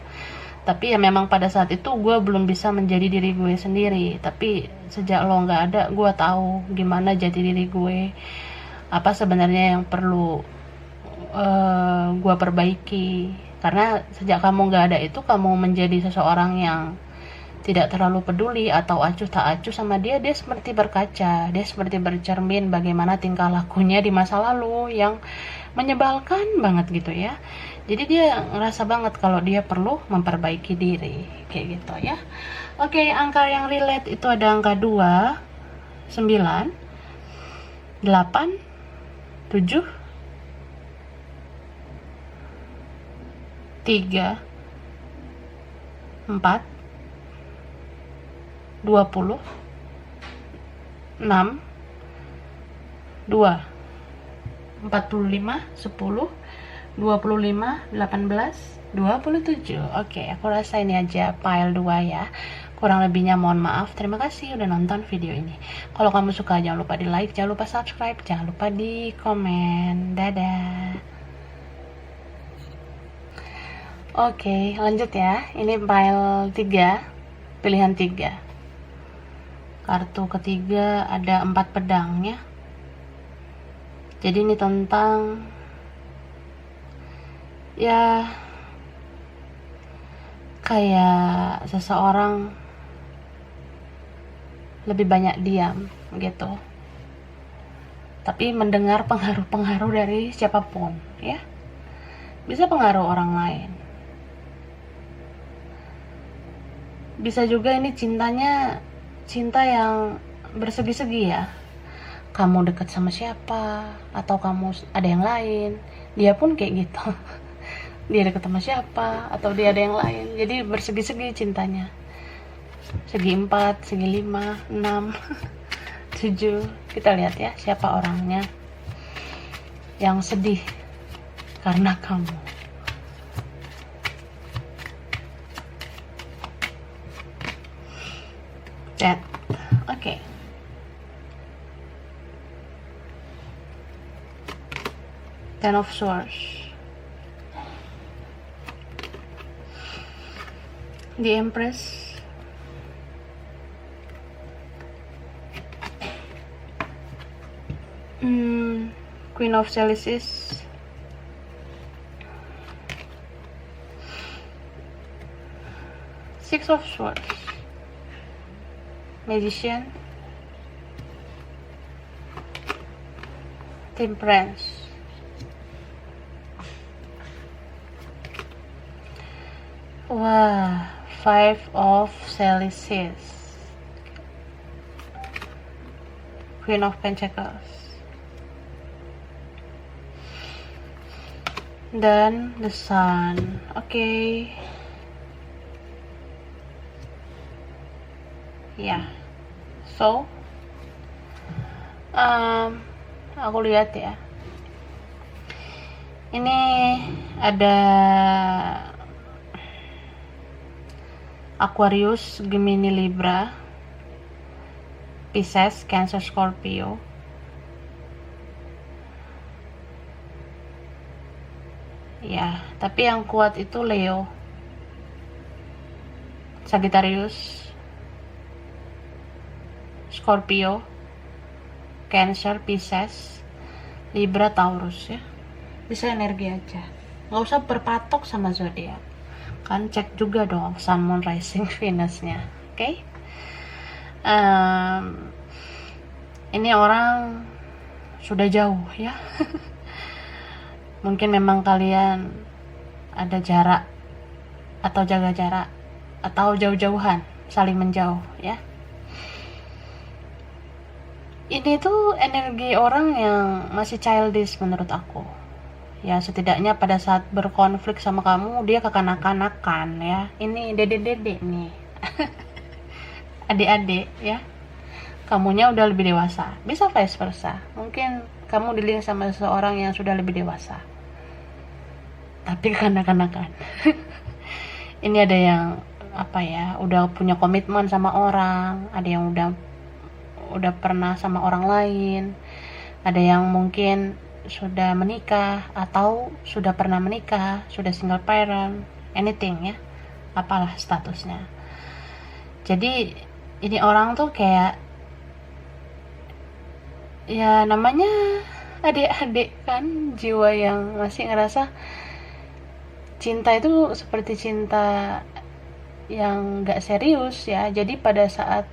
Tapi ya memang pada saat itu gue belum bisa menjadi diri gue sendiri. Tapi sejak lo nggak ada, gue tahu gimana jadi diri gue, apa sebenarnya yang perlu gue perbaiki. Karena sejak kamu nggak ada itu, kamu menjadi seseorang yang tidak terlalu peduli atau acuh tak acuh sama dia. Dia seperti berkaca, dia seperti bercermin bagaimana tingkah lakunya di masa lalu yang menyebalkan banget gitu ya. Jadi dia ngerasa banget kalau dia perlu memperbaiki diri kayak gitu ya. Oke, angka yang relate itu ada angka 2, 9, 8, 7, 3, 4, 20, 6, 2, 45, 10, 25, 18, 27. Oke, aku rasa ini aja file 2 ya. Kurang lebihnya mohon maaf. Terima kasih udah nonton video ini. Kalau kamu suka jangan lupa di like, jangan lupa subscribe, jangan lupa di komen. Dadah. Oke, lanjut ya. Ini file 3, pilihan 3. Kartu ketiga ada 4 pedang ya. Jadi ini tentang ya kayak seseorang lebih banyak diam gitu, tapi mendengar pengaruh-pengaruh dari siapapun ya. Bisa pengaruh orang lain, bisa juga ini cintanya cinta yang bersegi-segi ya. Kamu dekat sama siapa atau kamu ada yang lain, dia pun kayak gitu. Dia dekat sama siapa atau dia ada yang lain, jadi bersegi-segi cintanya. Segi 4, segi 5, 6, 7. Kita lihat ya siapa orangnya yang sedih karena kamu. That. Oke. Ten of Swords. The Empress. Queen of Chalices. Six of Swords. Magician. Temperance. Wah, Five of Chalices. Queen of Pentacles. Dan the Sun. Oke. Ya. So, aku lihat ya. Ini ada Aquarius, Gemini, Libra, Pisces, Cancer, Scorpio. Ya, tapi yang kuat itu Leo, Sagittarius, Scorpio, Cancer, Pisces, Libra, Taurus ya. Bisa energi aja, nggak usah berpatok sama zodiak. Kan cek juga dong Sun, Moon, Rising, Venusnya. Oke? Ini orang sudah jauh ya. Mungkin memang kalian ada jarak atau jaga jarak atau jauh-jauhan, saling menjauh ya. Ini tuh energi orang yang masih childish menurut aku. Ya setidaknya pada saat berkonflik sama kamu dia kekanak-kanakan ya. Ini dede-dede nih. Adik-adik ya. Kamunya udah lebih dewasa. Bisa vice versa. Mungkin kamu dilihat sama seseorang yang sudah lebih dewasa, tapi kekanak-kanakan. Ini ada yang udah punya komitmen sama orang, ada yang udah pernah sama orang lain, ada yang mungkin sudah menikah atau sudah pernah menikah, sudah single parent, anything ya, apalah statusnya. Jadi ini orang tuh kayak, ya namanya adik-adik kan, jiwa yang masih ngerasa cinta itu seperti cinta yang gak serius ya. Jadi pada saat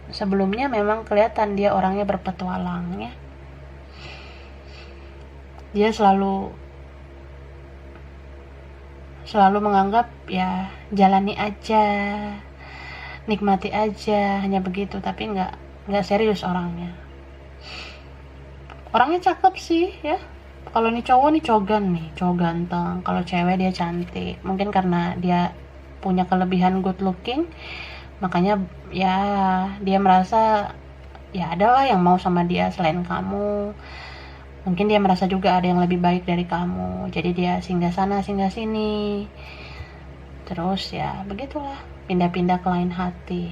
sebelumnya memang kelihatan dia orangnya berpetualang ya, dia selalu menganggap ya jalani aja, nikmati aja, hanya begitu, tapi nggak serius orangnya cakep sih ya. Kalau nih cowok ganteng, kalau cewek dia cantik. Mungkin karena dia punya kelebihan good looking, makanya ya dia merasa ya adalah yang mau sama dia selain kamu. Mungkin dia merasa juga ada yang lebih baik dari kamu, jadi dia singgah sana singgah sini, terus ya begitulah, pindah-pindah ke lain hati.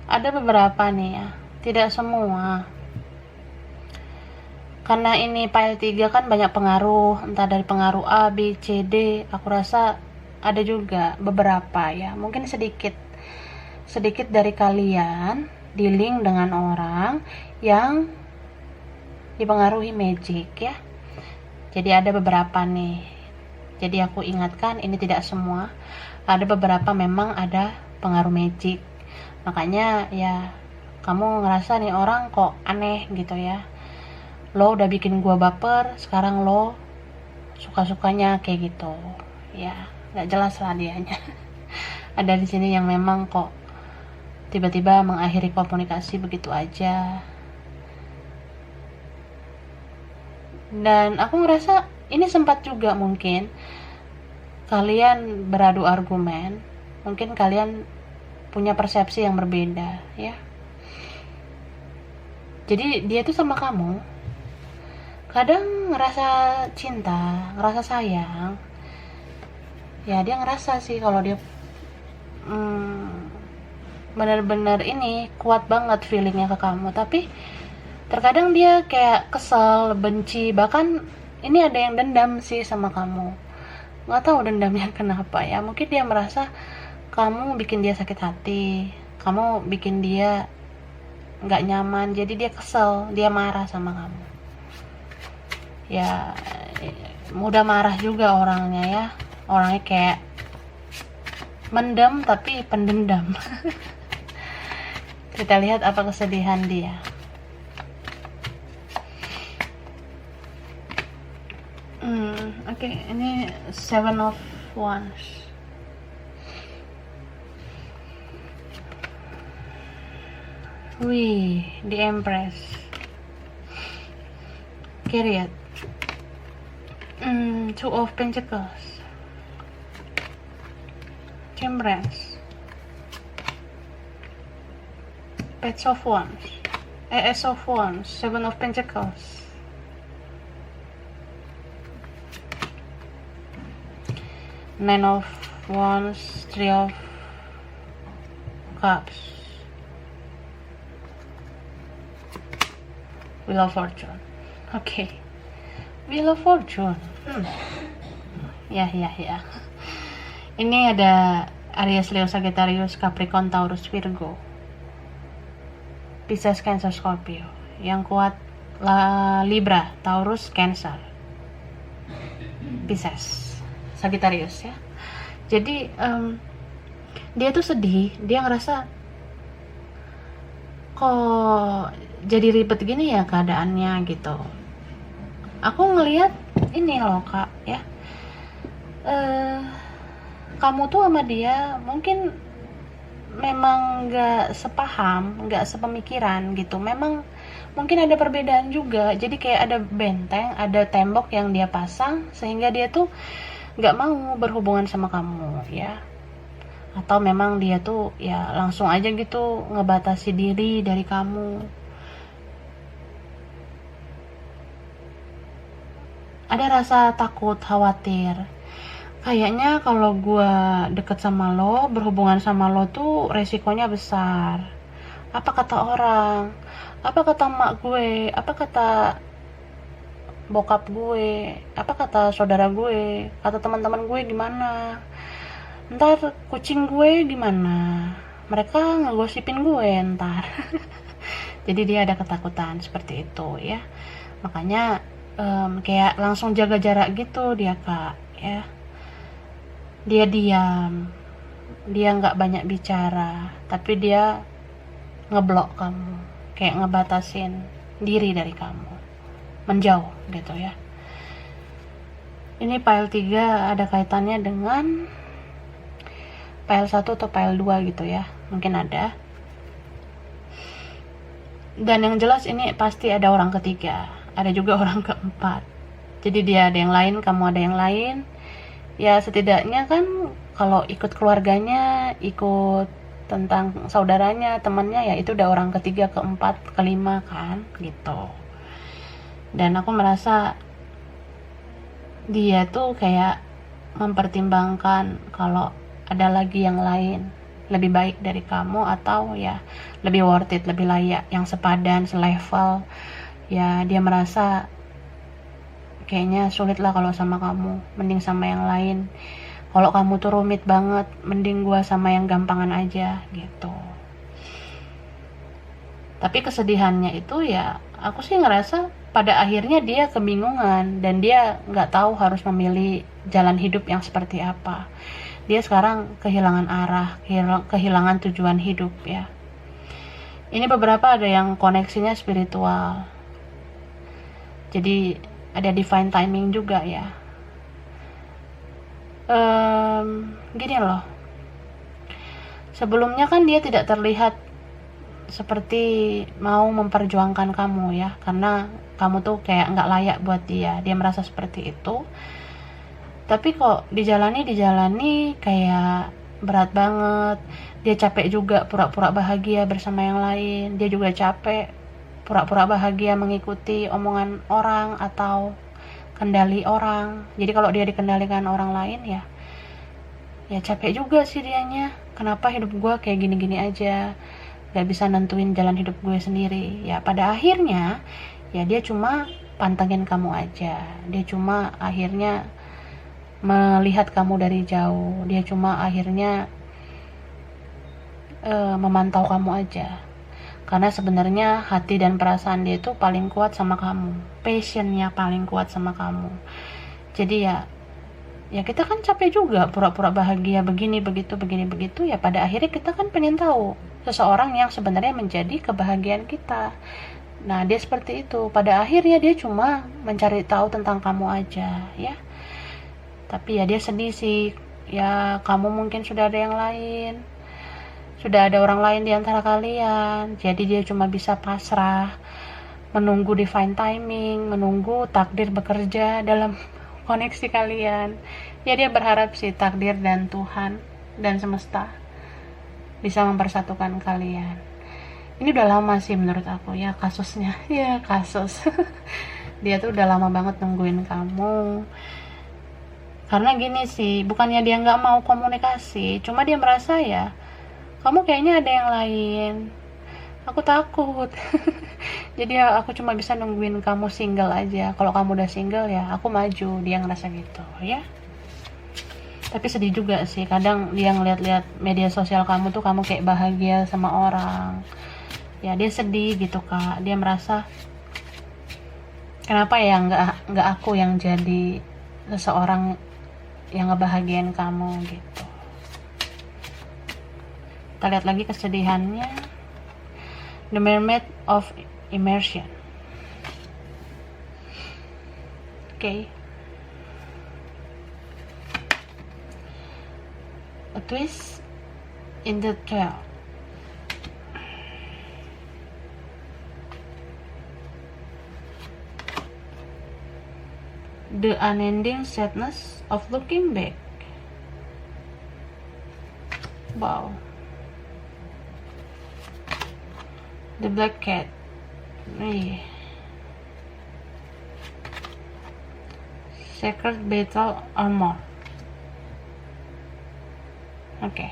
Ada beberapa nih ya, tidak semua, karena ini file 3 kan banyak pengaruh, entah dari pengaruh A, B, C, D. Aku rasa ada juga beberapa ya, mungkin sedikit dari kalian di link dengan orang yang dipengaruhi magic ya. Jadi ada beberapa nih, jadi aku ingatkan ini tidak semua, ada beberapa memang ada pengaruh magic. Makanya ya kamu ngerasa nih orang kok aneh gitu ya, lo udah bikin gua baper, sekarang lo suka-sukanya kayak gitu ya, nggak jelas lah dianya. Ada di sini yang memang kok tiba-tiba mengakhiri komunikasi begitu aja. Dan aku ngerasa ini sempat juga mungkin kalian beradu argumen, mungkin kalian punya persepsi yang berbeda ya. Jadi dia tuh sama kamu kadang ngerasa cinta, ngerasa sayang ya, dia ngerasa sih kalau dia benar-benar ini kuat banget feelingnya ke kamu, tapi terkadang dia kayak kesel, benci, bahkan ini ada yang dendam sih sama kamu. Nggak tahu dendamnya kenapa ya, mungkin dia merasa kamu bikin dia sakit hati, kamu bikin dia nggak nyaman, jadi dia kesel, dia marah sama kamu ya. Mudah marah juga orangnya ya, orangnya kayak mendem tapi pendendam. Kita lihat apa kesedihan dia. Oke, ini 7 of Wands. Wih, the Empress. Chariot. 2 of Pentacles. Temperance. Page of Wands. Ace of Wands. 7 of Pentacles. Nine of Wands. 3 of Cups. Wheel of Fortune. Oke. Wheel of Fortune. Ya. Ini ada Aries, Leo, Sagittarius, Capricorn, Taurus, Virgo, Pisces, Cancer, Scorpio. Yang kuat Libra, Taurus, Cancer, Pisces, Sagittarius ya. Jadi dia tuh sedih, dia ngerasa kok jadi ribet gini ya keadaannya gitu. Aku ngelihat ini loh Kak ya, kamu tuh sama dia mungkin memang gak sepaham, gak sepemikiran gitu. Memang mungkin ada perbedaan juga, jadi kayak ada benteng, ada tembok yang dia pasang sehingga dia tuh gak mau berhubungan sama kamu ya. Atau memang dia tuh ya langsung aja gitu ngebatasi diri dari kamu. ada rasa takut, khawatir. Kayaknya kalau gue deket sama lo, berhubungan sama lo tuh resikonya besar. Apa kata orang? Apa kata mak gue? Apa kata bokap gue? Apa kata saudara gue? Kata teman-teman gue gimana? Ntar kucing gue gimana? Mereka ngegosipin gue ntar. Jadi dia ada ketakutan seperti itu ya. Makanya kayak langsung jaga jarak gitu dia, Kak, ya. Dia diam, dia nggak banyak bicara, tapi dia ngeblok kamu, kayak ngebatasin diri dari kamu, menjauh gitu ya. Ini file 3 ada kaitannya dengan file 1 atau file 2 gitu ya, mungkin ada. Dan yang jelas ini pasti ada orang ketiga, ada juga orang keempat. Jadi dia ada yang lain, kamu ada yang lain. Ya setidaknya kan kalau ikut keluarganya, ikut tentang saudaranya, temannya, ya itu udah orang ketiga, keempat, kelima kan gitu. Dan aku merasa dia tuh kayak mempertimbangkan kalau ada lagi yang lain lebih baik dari kamu, atau ya lebih worth it, lebih layak, yang sepadan, selevel. Ya dia merasa kayaknya sulit lah kalau sama kamu, mending sama yang lain. Kalau kamu tuh rumit banget, mending gua sama yang gampangan aja gitu. Tapi kesedihannya itu ya, aku sih ngerasa pada akhirnya dia kebingungan dan dia nggak tahu harus memilih jalan hidup yang seperti apa. Dia sekarang kehilangan arah, kehilangan tujuan hidup ya. Ini beberapa ada yang koneksinya spiritual. Jadi ada divine timing juga ya. Gini loh, sebelumnya kan dia tidak terlihat seperti mau memperjuangkan kamu ya, karena kamu tuh kayak nggak layak buat dia. Dia merasa seperti itu. Tapi kok dijalani kayak berat banget. Dia capek juga pura-pura bahagia bersama yang lain. Dia juga capek pura-pura bahagia mengikuti omongan orang atau kendali orang. Jadi kalau dia dikendalikan orang lain ya capek juga sih dianya. Kenapa hidup gue kayak gini-gini aja, gak bisa nentuin jalan hidup gue sendiri. Ya pada akhirnya ya dia cuma pantengin kamu aja. Dia cuma akhirnya melihat kamu dari jauh. Dia cuma akhirnya memantau kamu aja. Karena sebenarnya hati dan perasaan dia itu paling kuat sama kamu, passionnya paling kuat sama kamu. Jadi ya kita kan capek juga pura-pura bahagia begini begitu. Ya pada akhirnya kita kan pengen tahu seseorang yang sebenarnya menjadi kebahagiaan kita. Nah dia seperti itu. Pada akhirnya dia cuma mencari tahu tentang kamu aja ya. Tapi ya dia sedih sih. Ya kamu mungkin sudah ada yang lain, sudah ada orang lain di antara kalian. Jadi dia cuma bisa pasrah, menunggu divine timing, menunggu takdir bekerja dalam koneksi kalian. Ya dia berharap sih takdir dan Tuhan dan semesta bisa mempersatukan kalian. Ini udah lama sih menurut aku ya kasusnya. Ya kasus. Dia tuh udah lama banget nungguin kamu. Karena gini sih, bukannya dia nggak mau komunikasi, cuma dia merasa ya kamu kayaknya ada yang lain. Aku takut. Jadi ya aku cuma bisa nungguin kamu single aja. Kalau kamu udah single ya aku maju. Dia ngerasa gitu ya. Tapi sedih juga sih, kadang dia ngeliat-liat media sosial kamu tuh kamu kayak bahagia sama orang. Ya dia sedih gitu Kak. Dia merasa kenapa ya nggak aku yang jadi seseorang yang ngebahagiain kamu gitu. Kita lihat lagi kesedihannya. The Mermaid of Immersion. Okay. A twist in the trail. The unending sadness of looking back. Wow. The Black Cat. Sacred Battle Armor. Oke.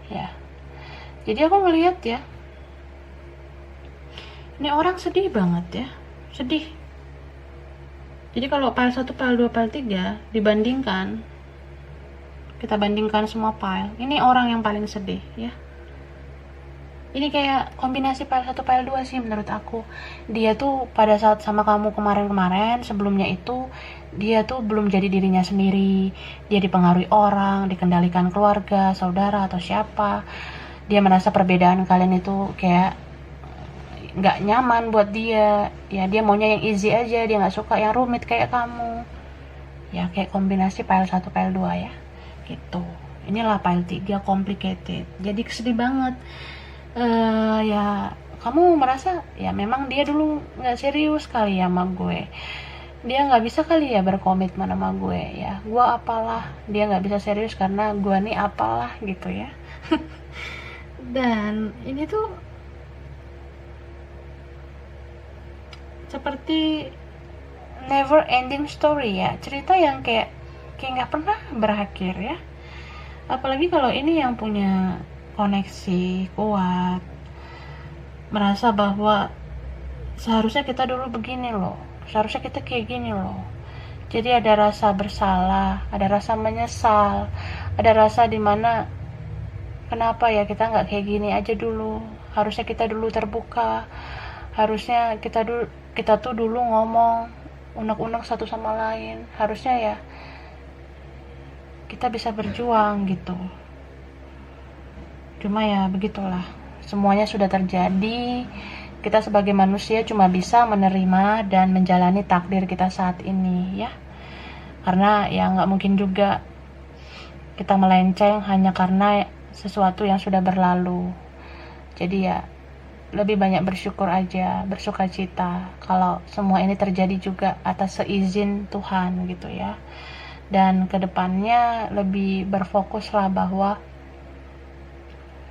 Ya. Jadi aku ngeliat ya, ini orang sedih banget ya. Sedih. Jadi kalau file 1, file 2, file 3 dibandingkan, kita bandingkan semua file, ini orang yang paling sedih ya. Ini kayak kombinasi file 1, file 2 sih menurut aku. Dia tuh pada saat sama kamu kemarin-kemarin, sebelumnya itu dia tuh belum jadi dirinya sendiri. Dia dipengaruhi orang, dikendalikan keluarga, saudara atau siapa. Dia merasa perbedaan kalian itu kayak nggak nyaman buat dia. Ya dia maunya yang easy aja, dia nggak suka yang rumit kayak kamu. Ya kayak kombinasi file 1, file 2 ya. Gitu. Inilah file 3 complicated. Jadi sedih banget. Ya kamu merasa ya memang dia dulu nggak serius kali ya sama gue. Dia nggak bisa kali ya berkomitmen sama gue ya. Gue apalah, dia nggak bisa serius karena gue nih apalah gitu ya. Dan ini tuh seperti never ending story ya, cerita yang kayak nggak pernah berakhir ya. Apalagi kalau ini yang punya koneksi kuat, merasa bahwa seharusnya kita dulu begini loh, seharusnya kita kayak gini loh. Jadi ada rasa bersalah, ada rasa menyesal, ada rasa dimana kenapa ya kita nggak kayak gini aja dulu, harusnya kita dulu terbuka, harusnya kita tuh dulu ngomong unek-unek satu sama lain, harusnya ya kita bisa berjuang gitu. Cuma ya begitulah, semuanya sudah terjadi. Kita sebagai manusia cuma bisa menerima dan menjalani takdir kita saat ini ya, karena ya nggak mungkin juga kita melenceng hanya karena sesuatu yang sudah berlalu. Jadi ya lebih banyak bersyukur aja, bersuka cita kalau semua ini terjadi juga atas seizin Tuhan gitu ya. Dan kedepannya lebih berfokuslah bahwa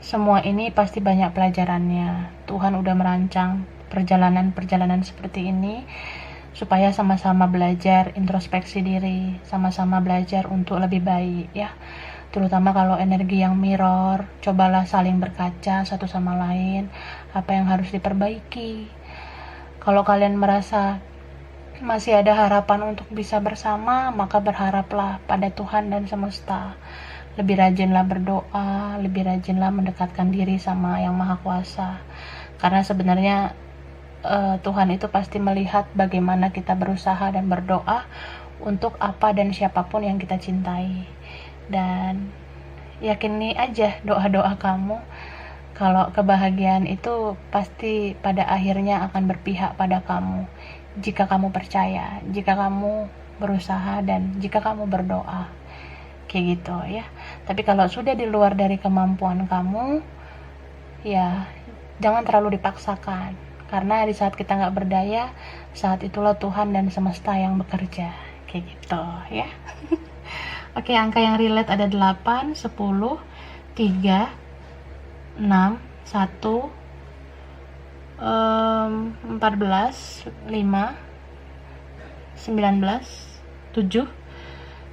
semua ini pasti banyak pelajarannya. Tuhan udah merancang perjalanan-perjalanan seperti ini supaya sama-sama belajar introspeksi diri, sama-sama belajar untuk lebih baik ya. Terutama kalau energi yang mirror, cobalah saling berkaca satu sama lain, apa yang harus diperbaiki. Kalau kalian merasa masih ada harapan untuk bisa bersama, maka berharaplah pada Tuhan dan semesta. Lebih rajinlah berdoa, lebih rajinlah mendekatkan diri sama Yang Maha Kuasa. Karena sebenarnya Tuhan itu pasti melihat bagaimana kita berusaha dan berdoa untuk apa dan siapapun yang kita cintai. Dan yakini aja doa-doa kamu kalau kebahagiaan itu pasti pada akhirnya akan berpihak pada kamu jika kamu percaya, jika kamu berusaha, dan jika kamu berdoa kayak gitu ya. Tapi kalau sudah di luar dari kemampuan kamu, ya jangan terlalu dipaksakan, karena di saat kita nggak berdaya, saat itulah Tuhan dan semesta yang bekerja kayak gitu ya. Oke, angka yang relate ada 8, 10, 3, 6, 1, 14, 5, 19, 7,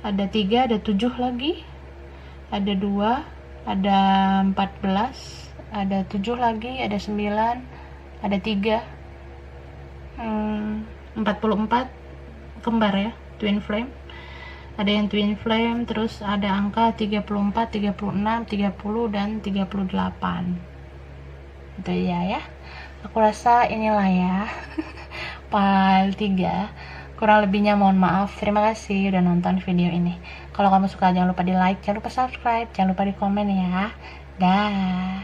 ada 3, ada 7 lagi, ada 2, ada 14, ada 7 lagi, ada 9, ada 3, 44 kembar ya, twin flame. Ada yang twin flame, terus ada angka 34, 36, 30, dan 38 itu ya. Aku rasa inilah ya file 3. Kurang lebihnya mohon maaf. Terima kasih udah nonton video ini. Kalau kamu suka jangan lupa di like, jangan lupa subscribe, jangan lupa di komen ya. Dah.